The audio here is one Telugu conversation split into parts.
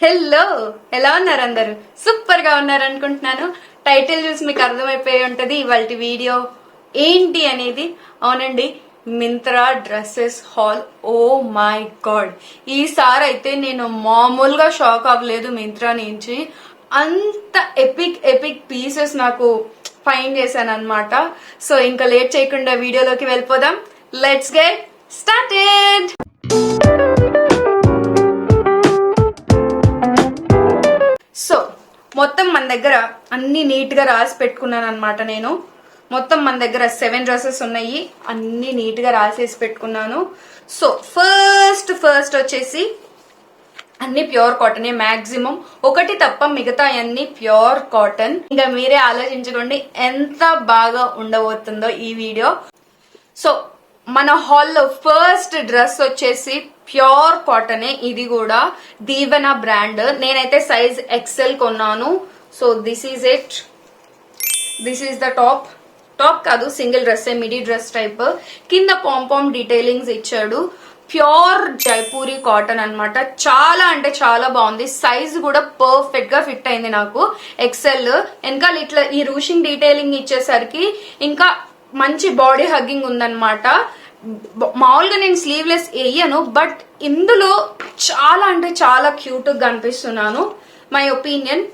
హలో, ఎలా ఉన్నారు అందరు? సూపర్ గా ఉన్నారు అనుకుంటున్నాను. టైటిల్ చూసి మీకు అర్థమైపోయి ఉంటది ఇవాళ వీడియో ఏంటి అనేది. అవునండి, Myntra dresses haul. Oh my god, ఈసారి అయితే నేను మామూలుగా షాక్ అవ్వలేదు. మింత్రా నుంచి అంత ఎపిక్ ఎపిక్ పీసెస్ నాకు ఫైండ్ చేశాను అనమాట. సో ఇంకా లేట్ చేయకుండా వీడియోలోకి వెళ్ళిపోదాం. Let's get started. సో మొత్తం మన దగ్గర అన్ని నీట్ గా రాసి పెట్టుకున్నాను అనమాట. నేను మొత్తం మన దగ్గర 7 డ్రెస్సెస్ ఉన్నాయి, అన్ని నీట్ గా రాసేసి పెట్టుకున్నాను. సో ఫస్ట్ వచ్చేసి అన్ని ప్యూర్ కాటన్, మాక్సిమం ఒకటి తప్ప మిగతా అన్ని ప్యూర్ కాటన్. ఇంకా మీరే ఆలోచించుకోండి ఎంత బాగా ఉండబోతుందో ఈ వీడియో. సో మన హాల్లో ఫస్ట్ డ్రెస్ వచ్చేసి ప్యూర్ కాటనే. ఇది కూడా దీవెన బ్రాండ్. నేనైతే సైజ్ ఎక్సెల్ కొన్నాను. So this is it. This is the top కాదు, single dress, midi dress type. కింద పాంపామ్ డీటెయిలింగ్స్ ఇచ్చాడు. ప్యూర్ జైపూరి కాటన్ అన్నమాట. చాలా అంటే చాలా బాగుంది. సైజ్ కూడా పర్ఫెక్ట్ గా ఫిట్ అయింది నాకు, ఎక్సెల్. వెనకాల ఇట్లా ఈ రూషింగ్ డీటెయిలింగ్ ఇచ్చేసరికి ఇంకా మంచి బాడీ హగ్గింగ్ ఉందన్నమాట. మామూలుగా నేను స్లీవ్లెస్ వేయను, బట్ ఇందులో చాలా అంటే చాలా క్యూట్ గా కనిపిస్తున్నాను. My opinion.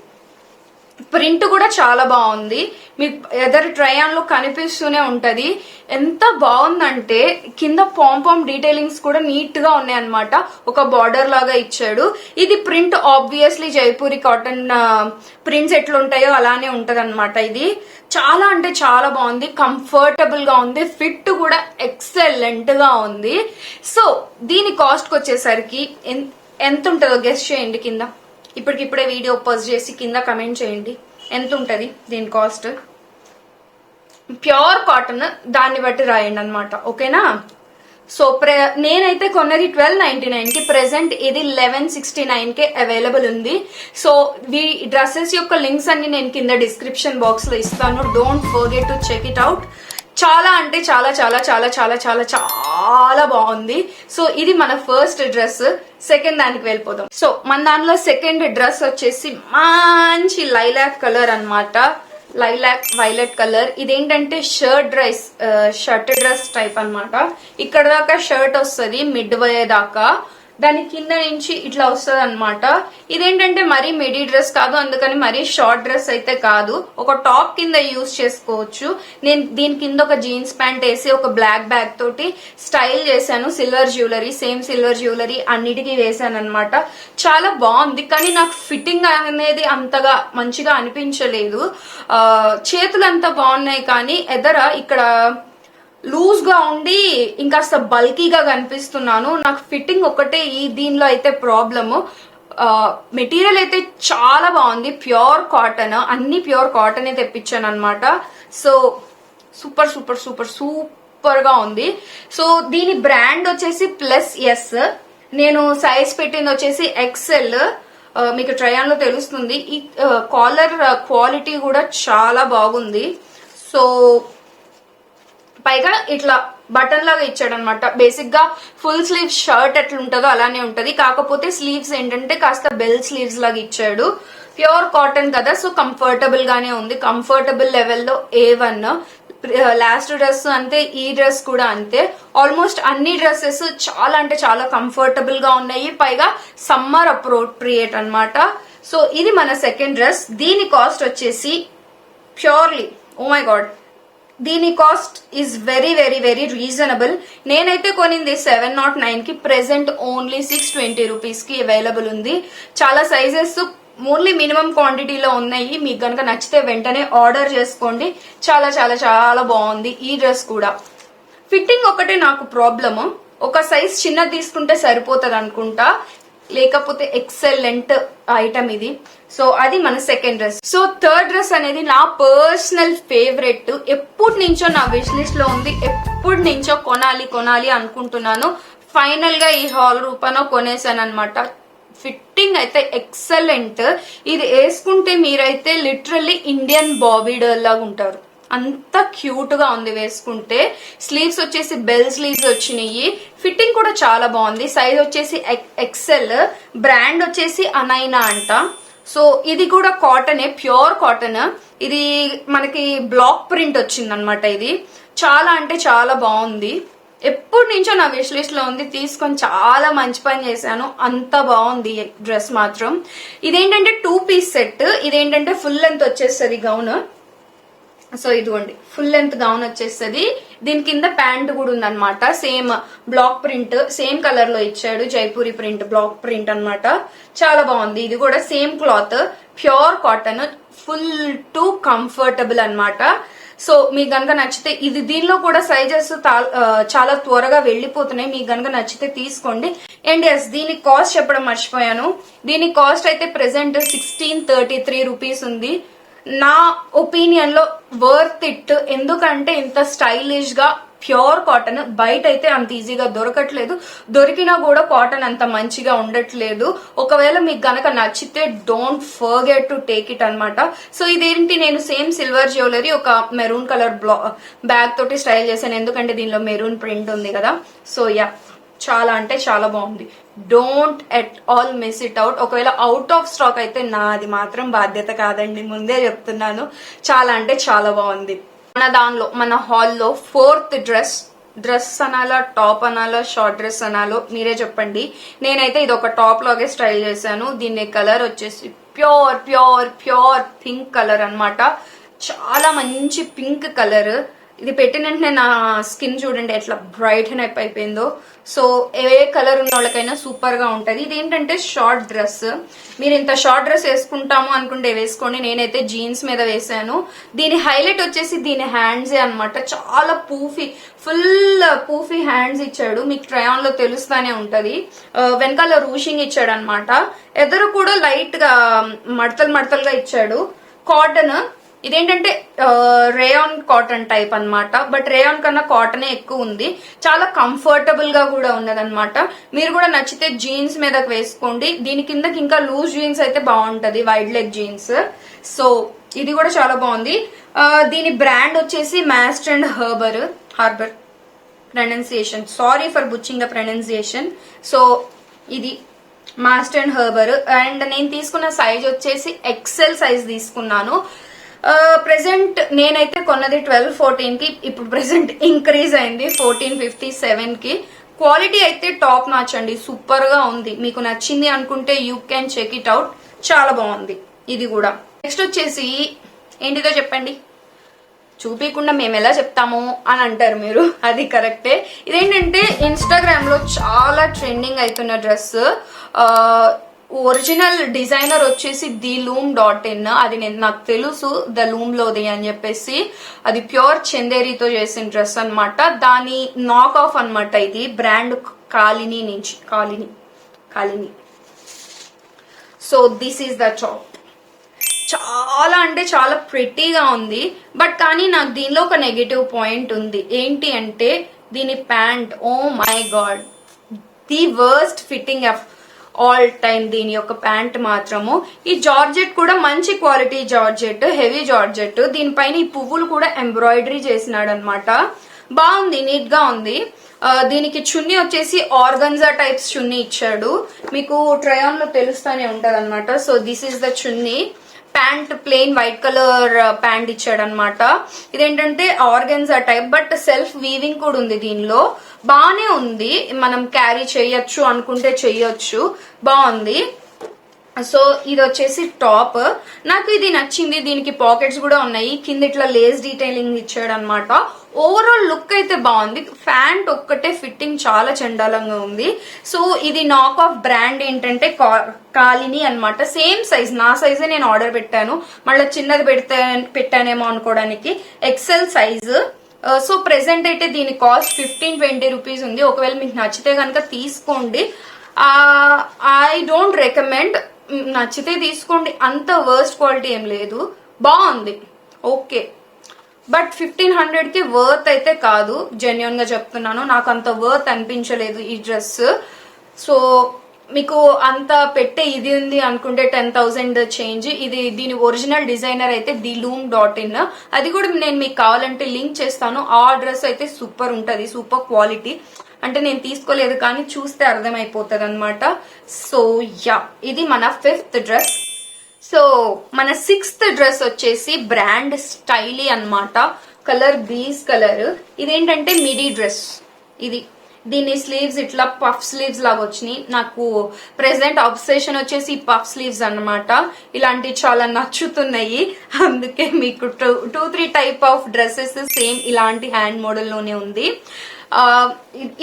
ప్రింట్ కూడా చాలా బాగుంది, మీకు ఎదర్ ట్రై ఆన్ లో కనిపిస్తూనే ఉంటది. ఎంత బాగుందంటే కింద పాంపామ్ డీటెయిలింగ్స్ కూడా నీట్ గా ఉన్నాయి అనమాట. ఒక బార్డర్ లాగా ఇచ్చాడు. ఇది print obviously Jaipuri cotton prints ఎట్లుంటాయో అలానే ఉంటది అనమాట. ఇది చాలా అంటే చాలా బాగుంది, కంఫర్టబుల్ గా ఉంది, ఫిట్ కూడా ఎక్సలెంట్ గా ఉంది. సో దీని కాస్ట్ కి వచ్చేసరికి ఎంత ఉంటుందో గెస్ చేయండి కింద. ఇప్పటికిప్పుడే వీడియో పోస్ట్ చేసి కింద కమెంట్ చేయండి ఎంత ఉంటది దీని కాస్ట్. ప్యూర్ కాటన్, దాన్ని బట్టి రాయండి అనమాట, ఓకేనా? సో నేనైతే కొన్నది 1299 కి, ప్రెసెంట్ ఇది 1169 కి అవైలబుల్ ఉంది. సో ఈ డ్రెస్సెస్ యొక్క లింక్స్ అన్ని నేను కింద డిస్క్రిప్షన్ బాక్స్ లో ఇస్తాను. Don't forget to check it out. చాలా అంటే చాలా చాలా చాలా చాలా చాలా చాలా బాగుంది. సో ఇది మన ఫస్ట్ డ్రెస్. సెకండ్ దానికి వెళ్ళిపోదాం. సో మన దానిలో సెకండ్ డ్రెస్ వచ్చేసి మంచి లైలాక్ కలర్ అన్నమాట. Lilac violet colour. ఇదేంటంటే షర్ట్ డ్రెస్ టైప్ అన్నమాట. ఇక్కడ దాకా షర్ట్ వస్తుంది, మిడ్ వే దాకా. దాని కింద నుంచి ఇట్లా వస్తుంది అనమాట. ఇదేంటంటే మరీ మిడీ డ్రెస్ కాదు, అందుకని మరీ షార్ట్ డ్రెస్ అయితే కాదు. ఒక టాప్ కింద యూజ్ చేసుకోవచ్చు. నేను దీని కింద ఒక జీన్స్ ప్యాంట్ వేసి ఒక బ్లాక్ బ్యాగ్ తోటి స్టైల్ చేశాను. Silver jewellery, same silver jewellery అన్నిటికీ వేసాను అనమాట. చాలా బాగుంది, కానీ నాకు ఫిట్టింగ్ అనేది అంతగా మంచిగా అనిపించలేదు. చేతులు అంతా బాగున్నాయి, కానీ ఎదర ఇక్కడ లూజ్ గా ఉండి ఇంకాస్త బల్కీగా కనిపిస్తున్నాను. నాకు ఫిట్టింగ్ ఒకటే ఈ దీనిలో అయితే ప్రాబ్లము. మెటీరియల్ అయితే చాలా బాగుంది, ప్యూర్ కాటన్. అన్ని ప్యూర్ కాటన్ తెప్పించాను అనమాట. So super super super super గా ఉంది. సో దీని బ్రాండ్ వచ్చేసి +S. నేను సైజ్ పెట్టింది వచ్చేసి ఎక్సెల్. మీకు ట్రై ఆన్ లో తెలుస్తుంది. ఈ కాలర్ క్వాలిటీ కూడా చాలా బాగుంది. సో పైగా ఇట్లా బటన్ లాగా ఇచ్చాడు అనమాట. బేసిక్ గా ఫుల్ స్లీవ్ షర్ట్ ఎట్లా ఉంటుందో అలానే ఉంటది, కాకపోతే స్లీవ్స్ ఏంటంటే కాస్త బెల్ స్లీవ్స్ లాగా ఇచ్చాడు. ప్యూర్ కాటన్ కదా, సో కంఫర్టబుల్ గానే ఉంది. కంఫర్టబుల్ లెవెల్లో A1. లాస్ట్ డ్రెస్ అంతే, ఈ డ్రెస్ కూడా అంతే. ఆల్మోస్ట్ అన్ని డ్రెస్సెస్ చాలా అంటే చాలా కంఫర్టబుల్ గా ఉన్నాయి, పైగా సమ్మర్ అప్రోప్రియేట్ అన్నమాట. సో ఇది మన సెకండ్ డ్రెస్. దీని కాస్ట్ వచ్చేసి ప్యూర్లీ, ఓ మై గాడ్, దీని cost is very very very reasonable. నేనైతే కొనింది 709 కి, ప్రెసెంట్ ఓన్లీ 620 రూపీస్ కి అవైలబుల్ ఉంది. చాలా సైజెస్ ఓన్లీ మినిమం క్వాంటిటీలో ఉన్నాయి. మీకు కనుక నచ్చితే వెంటనే ఆర్డర్ చేసుకోండి. చాలా చాలా చాలా బాగుంది ఈ డ్రెస్ కూడా. ఫిట్టింగ్ ఒకటే నాకు ప్రాబ్లము. ఒక సైజ్ చిన్నది తీసుకుంటే సరిపోతుంది అనుకుంటా, లేకపోతే ఎక్సలెంట్ ఐటమ్ ఇది. సో అది మన second dress. So third dress అనేది నా పర్సనల్ ఫేవరెట్. ఎప్పటి నుంచో నా విష్ లిస్ట్ లో ఉంది, ఎప్పటి నుంచో కొనాలి కొనాలి అనుకుంటున్నాను. ఫైనల్ గా ఈ హాల్ రూపాన కొనేసాను అనమాట. ఫిట్టింగ్ అయితే ఎక్సలెంట్. ఇది వేసుకుంటే మీరైతే లిటరల్లీ ఇండియన్ బాబీ డర్ల్ లాగా ఉంటారు. అంత క్యూట్ గా ఉంది వేసుకుంటే. స్లీవ్స్ వచ్చేసి బెల్ స్లీవ్స్ వచ్చినాయి. ఫిట్టింగ్ కూడా చాలా బాగుంది. సైజ్ వచ్చేసి ఎక్సెల్. బ్రాండ్ వచ్చేసి అనైనా అంట. సో ఇది కూడా కాటనే, ప్యూర్ కాటన్. ఇది మనకి బ్లాక్ ప్రింట్ వచ్చింది అనమాట. ఇది చాలా అంటే చాలా బాగుంది. ఎప్పటి నుంచో నా విష్ లిస్ట్ లో ఉంది, తీసుకొని చాలా మంచి పని చేశాను. అంత బాగుంది డ్రెస్ మాత్రం. ఇదేంటంటే 2 పీస్ సెట్. ఇదేంటంటే ఫుల్ లెంత్ వచ్చేస్తుంది గౌన్. సో ఇదిగోండి ఫుల్ లెంత్ గౌన్ వచ్చేస్తుంది. దీని కింద ప్యాంట్ కూడా ఉందన్నమాట. Same black print, same colour లో ఇచ్చాడు. జైపూరి ప్రింట్, బ్లాక్ ప్రింట్ అన్నమాట. చాలా బాగుంది. ఇది కూడా same cloth, pure cotton, full to comfortable అన్నమాట. సో మీకు గనక నచ్చితే, ఇది దీనిలో కూడా సైజెస్ చాలా త్వరగా వెళ్ళిపోతున్నాయి. మీకు గనక నచ్చితే తీసుకోండి. అండ్ ఎస్, దీని కాస్ట్ చెప్పడం మర్చిపోయాను. దీని కాస్ట్ అయితే ప్రెసెంట్ 1633 రూపీస్ ఉంది. నా ఒపీనియన్ లో వర్త్ ఇట్. ఎందుకంటే ఇంత స్టైలిష్ గా ప్యూర్ కాటన్ బయట అయితే అంత ఈజీగా దొరకట్లేదు. దొరికినా కూడా కాటన్ అంత మంచిగా ఉండట్లేదు. ఒకవేళ మీకు గనక నచ్చితే don't forget to take it అనమాట. సో ఇదేంటి, నేను సేమ్ సిల్వర్ జ్యువెలరీ ఒక మెరూన్ కలర్ బ్యాగ్ తోటి స్టైల్ చేశాను. ఎందుకంటే దీనిలో మెరూన్ ప్రింట్ ఉంది కదా. సో యా, చాలా అంటే చాలా బాగుంది. Don't at all miss it out. ఒకవేళ అవుట్ ఆఫ్ స్టాక్ అయితే నాది మాత్రం బాధ్యత కాదండి, ముందే చెప్తున్నాను. చాలా అంటే చాలా బాగుంది. మన హాల్లో 4th డ్రెస్ అనాలా, టాప్ అనాలా, షార్ట్ డ్రెస్ అనాలో మీరే చెప్పండి. నేనైతే ఇది ఒక టాప్ లాగే స్టైల్ చేశాను. దీని కలర్ వచ్చేసి pure pure pure pink colour అన్నమాట. చాలా మంచి పింక్ కలర్. ఇది పెట్టిన వెంటనే నా స్కిన్ చూడండి ఎట్లా బ్రైటన్ అప్ అయిపోయిందో. సో ఏ కలర్ ఉన్న వాళ్ళకైనా సూపర్ గా ఉంటది. ఇదేంటంటే షార్ట్ డ్రెస్. మీరు ఇంత షార్ట్ డ్రెస్ వేసుకుంటాము అనుకుంటే వేసుకోండి. నేనైతే జీన్స్ మీద వేసాను. దీని హైలైట్ వచ్చేసి దీని హ్యాండ్సే అన్నమాట. చాలా ఫుల్ పూఫీ హ్యాండ్స్ ఇచ్చాడు. మీకు ట్రయాన్ లో తెలుస్తానే ఉంటది. వెనకాల రూషింగ్ ఇచ్చాడు అనమాట. ఎదురు కూడా లైట్ గా మడతలుగా ఇచ్చాడు. కాటన్. ఇదేంటంటే రేయాన్ కాటన్ టైప్ అన్నమాట. బట్ రేయాన్ కన్నా కాటనే ఎక్కువ ఉంది. చాలా కంఫర్టబుల్ గా కూడా ఉన్నదన్నమాట. మీరు కూడా నచ్చితే జీన్స్ మీదకి వేసుకోండి. దీని కిందకి ఇంకా లూజ్ జీన్స్ అయితే బాగుంటది, వైడ్ లెగ్ జీన్స్. సో ఇది కూడా చాలా బాగుంది. దీని బ్రాండ్ వచ్చేసి Mast and Harbour pronunciation. Sorry for botching the pronunciation. So ఇది మాస్ట్ అండ్ హార్బర్. అండ్ నేను తీసుకున్న సైజ్ వచ్చేసి ఎక్సెల్ సైజ్ తీసుకున్నాను. ప్రెసెంట్ నేనైతే కొన్నది 12-14 కి. ఇప్పుడు ప్రెసెంట్ ఇంక్రీజ్ అయింది 1457 కి. క్వాలిటీ అయితే టాప్ నాచ్ అండి, సూపర్ గా ఉంది. మీకు నచ్చింది అనుకుంటే you can check it out. చాలా బాగుంది ఇది కూడా. నెక్స్ట్ వచ్చేసి ఏంటిదో చెప్పండి. చూపించకుండా మేము ఎలా చెప్తాము అని అంటారు మీరు, అది కరెక్టే. ఇదేంటంటే ఇన్స్టాగ్రామ్ లో చాలా ట్రెండింగ్ అవుతున్న డ్రెస్. ఒరిజినల్ డిజైనర్ వచ్చేసి theloom.in. అది నాకు తెలుసు, ద లూమ్ లోది అని చెప్పేసి. అది ప్యూర్ చందేరితో చేసిన డ్రెస్ అన్నమాట. దాని నాక్ ఆఫ్ అన్నమాట. ఇది బ్రాండ్ కాలిని నుంచి, Kalini. So this is the top. చాలా అంటే చాలా ప్రిటీగా ఉంది. బట్ కానీ నాకు దీనిలో ఒక నెగటివ్ పాయింట్ ఉంది. ఏంటి అంటే దీని pant, oh my god, the worst fitting of all time. దీని యొక్క ప్యాంట్ మాత్రము. ఈ జార్జెట్ కూడా మంచి క్వాలిటీ జార్జెట్, హెవీ జార్జెట్. దీనిపైన ఈ పువ్వులు కూడా ఎంబ్రాయిడరీ చేసినాడు అనమాట. బాగుంది, నీట్ గా ఉంది. దీనికి చున్నీ వచ్చేసి ఆర్గన్జా టైప్స్ చున్నీ ఇచ్చాడు. మీకు ట్రయాన్ లో తెలుస్తానే ఉంటది అనమాట. So this is the chunni. Pant plain white colour pant ఇచ్చాడు అనమాట. ఇదేంటంటే organza type, but self weaving కూడా ఉంది దీనిలో. బానే ఉంది, మనం క్యారీ చేయొచ్చు అనుకుంటే చెయ్యొచ్చు, బాగుంది. సో ఇది వచ్చేసి టాప్. నాకు ఇది నచ్చింది. దీనికి పాకెట్స్ కూడా ఉన్నాయి. కింద ఇట్లా లేస్ డీటెయిలింగ్ ఇచ్చాడు అనమాట. ఓవరాల్ లుక్ అయితే బాగుంది. ప్యాంట్ ఒక్కటే ఫిట్టింగ్ చాలా చండాలంగా ఉంది. సో ఇది నాక్ ఆఫ్ బ్రాండ్ ఏంటంటే కాలిని అన్నమాట. సేమ్ సైజ్, నా సైజే నేను ఆర్డర్ పెట్టాను. మళ్ళీ చిన్నది పెట్టానేమో అనుకోవడానికి. XL size. సో ప్రెసెంట్ అయితే దీని కాస్ట్ 15-20 రూపీస్ ఉంది. ఒకవేళ మీకు నచ్చితే కనుక తీసుకోండి. I don't recommend. నచ్చితే తీసుకోండి, అంత వర్స్ట్ క్వాలిటీ ఏం లేదు, బాగుంది, ఓకే. బట్ 1500 కి వర్త్ అయితే కాదు, జెన్యున్ గా చెప్తున్నాను. నాకు అంత వర్త్ అనిపించలేదు ఈ డ్రెస్. సో మీకు అంత పెట్టే ఇది ఉంది అనుకుంటే 10,000 చేంజ్. ఇది దీని ఒరిజినల్ డిజైనర్ అయితే theloom.in. అది కూడా నేను మీకు కావాలంటే లింక్ చేస్తాను. ఆ డ్రెస్ అయితే సూపర్ ఉంటది, సూపర్ క్వాలిటీ. అంటే నేను తీసుకోలేదు కానీ చూస్తే అర్థమైపోతుంది అనమాట. సో యా, ఇది మన 5th డ్రెస్. సో మన 6th డ్రెస్ వచ్చేసి బ్రాండ్ స్టైలీ అన్నమాట. కలర్ బీస్ కలర్. ఇదేంటంటే మిడీ డ్రెస్. ఇది దీని స్లీవ్స్ ఇట్లా పఫ్ స్లీవ్స్ లాగా వచ్చినాయి. నాకు ప్రెసెంట్ అబ్సెషన్ వచ్చేసి పఫ్ స్లీవ్స్ అన్నమాట. ఇలాంటివి చాలా నచ్చుతున్నాయి. అందుకే మీకు 2-3 టైప్ ఆఫ్ డ్రెస్సెస్ సేమ్ ఇలాంటి హ్యాండ్ మోడల్ లోనే ఉంది.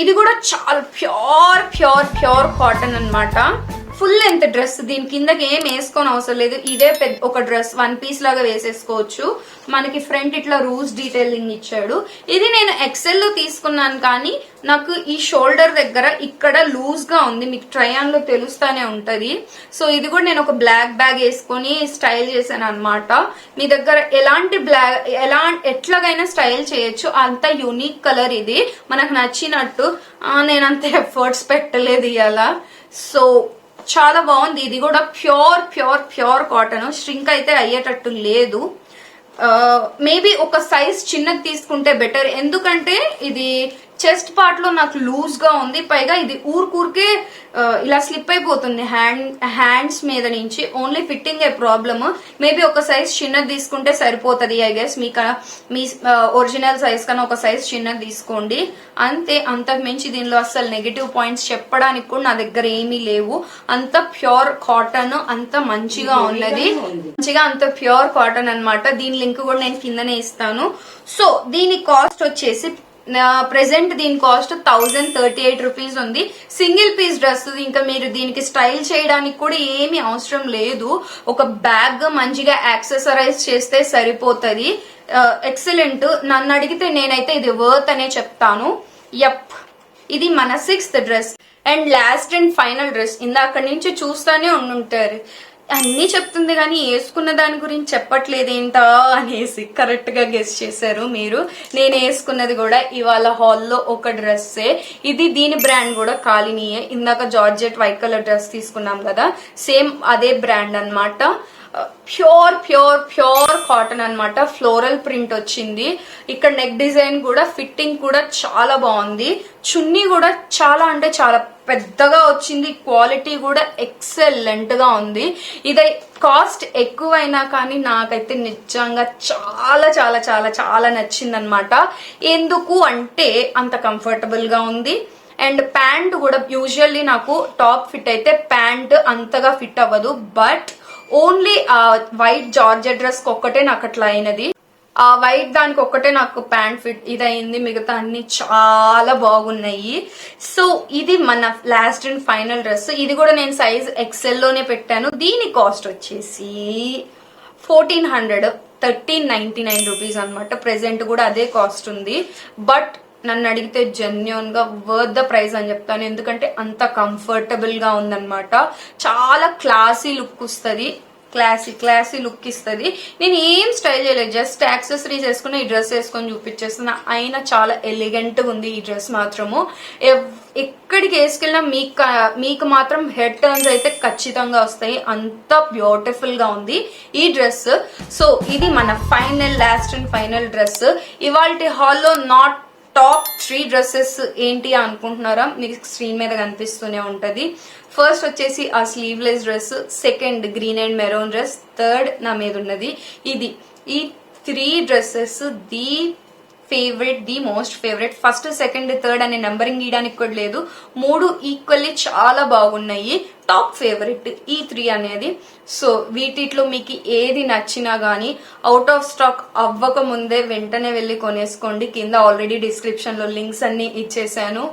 ఇది కూడా చాలా ప్యూర్ కాటన్ అన్నమాట. Full length dress. దీని కిందకి ఏం వేసుకొని అవసరం లేదు. ఇదే పెద్ద ఒక డ్రెస్ 1 పీస్ లాగా వేసేసుకోవచ్చు. మనకి ఫ్రంట్ ఇట్లా రూస్ డీటెయిలింగ్ ఇచ్చాడు. ఇది నేను ఎక్సెల్ లో తీసుకున్నాను కానీ నాకు ఈ షోల్డర్ దగ్గర ఇక్కడ లూజ్ గా ఉంది. మీకు ట్రై ఆన్ లో తెలుస్తానే ఉంటది. సో ఇది కూడా నేను ఒక బ్లాక్ బ్యాగ్ వేసుకొని స్టైల్ చేశాను అనమాట. మీ దగ్గర ఎట్లాగైనా స్టైల్ చేయొచ్చు. అంత యూనిక్ కలర్ ఇది. మనకు నచ్చినట్టు నేను అంత ఎఫర్ట్స్ పెట్టలేదు ఇవాళ. సో చాలా బాగుంది. ఇది కూడా ప్యూర్ కాటన్. స్ట్రింక్ అయితే అయ్యేటట్టు లేదు. మేబీ ఒక సైజ్ చిన్నది తీసుకుంటే బెటర్. ఎందుకంటే ఇది చెస్ట్ పార్ట్ లో నాకు లూజ్ గా ఉంది. పైగా ఇది ఊరికే ఇలా స్లిప్ అయిపోతుంది హ్యాండ్స్ మీద నుంచి. ఓన్లీ ఫిట్టింగ్ ఏ ప్రాబ్లమ్. మేబీ ఒక సైజ్ చిన్నది తీసుకుంటే సరిపోతుంది. I guess me original size కన్నా ఒక సైజ్ చిన్నది తీసుకోండి అంతే. అంతకు మించి దీనిలో అసలు నెగటివ్ పాయింట్స్ చెప్పడానికి కూడా నా దగ్గర ఏమీ లేవు. అంత ప్యూర్ కాటన్, అంత మంచిగా ఉన్నది. అంత ప్యూర్ కాటన్ అన్నమాట. దీని లింక్ కూడా నేను కిందనే ఇస్తాను. సో దీని కాస్ట్ వచ్చేసి ప్రెసెంట్ దీని కాస్ట్ 1038 రూపీస్ ఉంది. Single piece dress. ఇంకా మీరు దీనికి స్టైల్ చేయడానికి కూడా ఏమీ అవసరం లేదు. ఒక బ్యాగ్ మంచిగా యాక్సెసరైజ్ చేస్తే సరిపోతుంది. ఎక్సలెంట్. నన్ను అడిగితే నేనైతే ఇది వర్త్ అనే చెప్తాను. యప్, ఇది మన 6th dress. And last and final dress. ఇందాక నుంచి చూస్తానే ఉండుంటారు అన్ని చెప్తుంది కానీ వేసుకున్న దాని గురించి చెప్పట్లేదేంటా అనేసి కరెక్ట్ గా గెస్ చేశారు మీరు. నేను వేసుకున్నది కూడా ఇవాళ హాల్లో ఒక డ్రెస్సే. ఇది దీని బ్రాండ్ కూడా కాలినీయే. ఇందాక జార్జెట్ వైట్ కలర్ డ్రెస్ తీసుకున్నాం కదా, సేమ్ అదే బ్రాండ్ అన్నమాట. ప్యూర్ కాటన్ అన్నమాట. ఫ్లోరల్ ప్రింట్ వచ్చింది. ఇక్కడ నెక్ డిజైన్ కూడా, ఫిట్టింగ్ కూడా చాలా బాగుంది. చున్నీ కూడా చాలా అంటే చాలా పెద్దగా వచ్చింది. క్వాలిటీ కూడా ఎక్సలెంట్ గా ఉంది. ఇది కాస్ట్ ఎక్కువైనా కానీ నాకైతే నిజంగా చాలా చాలా చాలా చాలా నచ్చింది అనమాట. ఎందుకు అంటే అంత కంఫర్టబుల్ గా ఉంది. అండ్ ప్యాంట్ కూడా యూజువల్లీ నాకు టాప్ ఫిట్ అయితే ప్యాంట్ అంతగా ఫిట్ అవ్వదు. బట్ ఓన్లీ ఆ వైట్ జార్జెట్ డ్రెస్ ఒక్కటే నాకు అట్లా అయినది. ఆ వైట్ దానికి ఒక్కటే నాకు ప్యాంట్ ఫిట్ ఇదయింది. మిగతా అన్ని చాలా బాగున్నాయి. సో ఇది మన లాస్ట్ అండ్ ఫైనల్ డ్రెస్. ఇది కూడా నేను సైజ్ ఎక్సెల్ లోనే పెట్టాను. దీని కాస్ట్ వచ్చేసి 1399 రూపీస్ అనమాట. ప్రెసెంట్ కూడా అదే కాస్ట్ ఉంది. బట్ నన్ను అడిగితే జెన్యూన్ గా వర్త్ ద ప్రైస్ అని చెప్తాను. ఎందుకంటే అంత కంఫర్టబుల్ గా ఉందన్నమాట. చాలా క్లాసీ లుక్ వస్తుంది. క్లాసీ లుక్ ఇస్తుంది. నేను ఏం స్టైల్ చేయలేదు, జస్ట్ యాక్సెసరీస్ వేసుకుని ఈ డ్రెస్ వేసుకొని చూపించేస్తున్నా. అయినా చాలా ఎలిగెంట్ గా ఉంది ఈ డ్రెస్ మాత్రము. ఎక్కడికి వేసుకెళ్ళినా మీకు మాత్రం హెడ్ టర్న్స్ అయితే ఖచ్చితంగా వస్తాయి. అంత బ్యూటిఫుల్ గా ఉంది ఈ డ్రెస్. సో ఇది మన లాస్ట్ అండ్ ఫైనల్ డ్రెస్. ఇవాల్టి హాల్లో నాట్ టాప్ 3 డ్రెస్సెస్ ఏంటి అనుకుంటున్నారా? మీకు స్క్రీన్ మీద కనిపిస్తూనే ఉంటది. ఫస్ట్ వచ్చేసి ఆ sleeveless dress, second green and maroon dress, third నా మీద ఉన్నది ఇది. ఈ 3 dresses the most favourite. First, second, third అనే నెంబరింగ్ గీయడానికి కూడా లేదు. 3 ఈక్వల్లీ చాలా బాగున్నాయి. టాప్ ఫేవరెట్ ఈ 3 అనేది. సో వీటిలో మీకు ఏది నచ్చినా గానీ అవుట్ ఆఫ్ స్టాక్ అవ్వక ముందే వెంటనే వెళ్ళి కొనేసుకోండి. కింద ఆల్రెడీ డిస్క్రిప్షన్ లో లింక్స్ అన్ని ఇచ్చేసాను.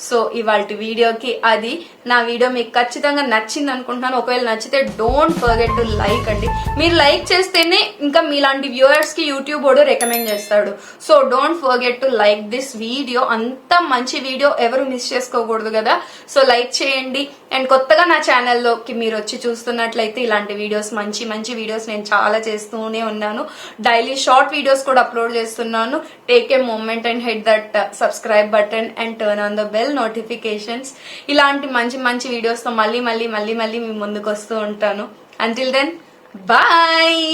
సో ఇవాల్టి వీడియోకి అది. నా వీడియో మీకు ఖచ్చితంగా నచ్చింది అనుకుంటున్నాను. ఒకవేళ నచ్చితే డోంట్ ఫర్గెట్ టు లైక్ అండి. మీరు లైక్ చేస్తేనే ఇంకా మీలాంటి వ్యూవర్స్ కి యూట్యూబ్ కూడా రికమెండ్ చేస్తాడు. So don't forget to like this video. అంత మంచి వీడియో ఎవరు మిస్ చేసుకోకూడదు కదా. సో లైక్ చేయండి. అండ్ కొత్తగా నా ఛానల్లోకి మీరు వచ్చి చూస్తున్నట్లయితే ఇలాంటి వీడియోస్ మంచి మంచి వీడియోస్ నేను చాలా చేస్తూనే ఉన్నాను. డైలీ షార్ట్ వీడియోస్ కూడా అప్లోడ్ చేస్తున్నాను. Take a moment and hit that subscribe button and turn on the bell notifications. ఇలాంటి మంచి మంచి వీడియోస్ తో మళ్ళీ మళ్ళీ మళ్ళీ మళ్ళీ మీ ముందుకు వస్తూ ఉంటాను. Until then bye.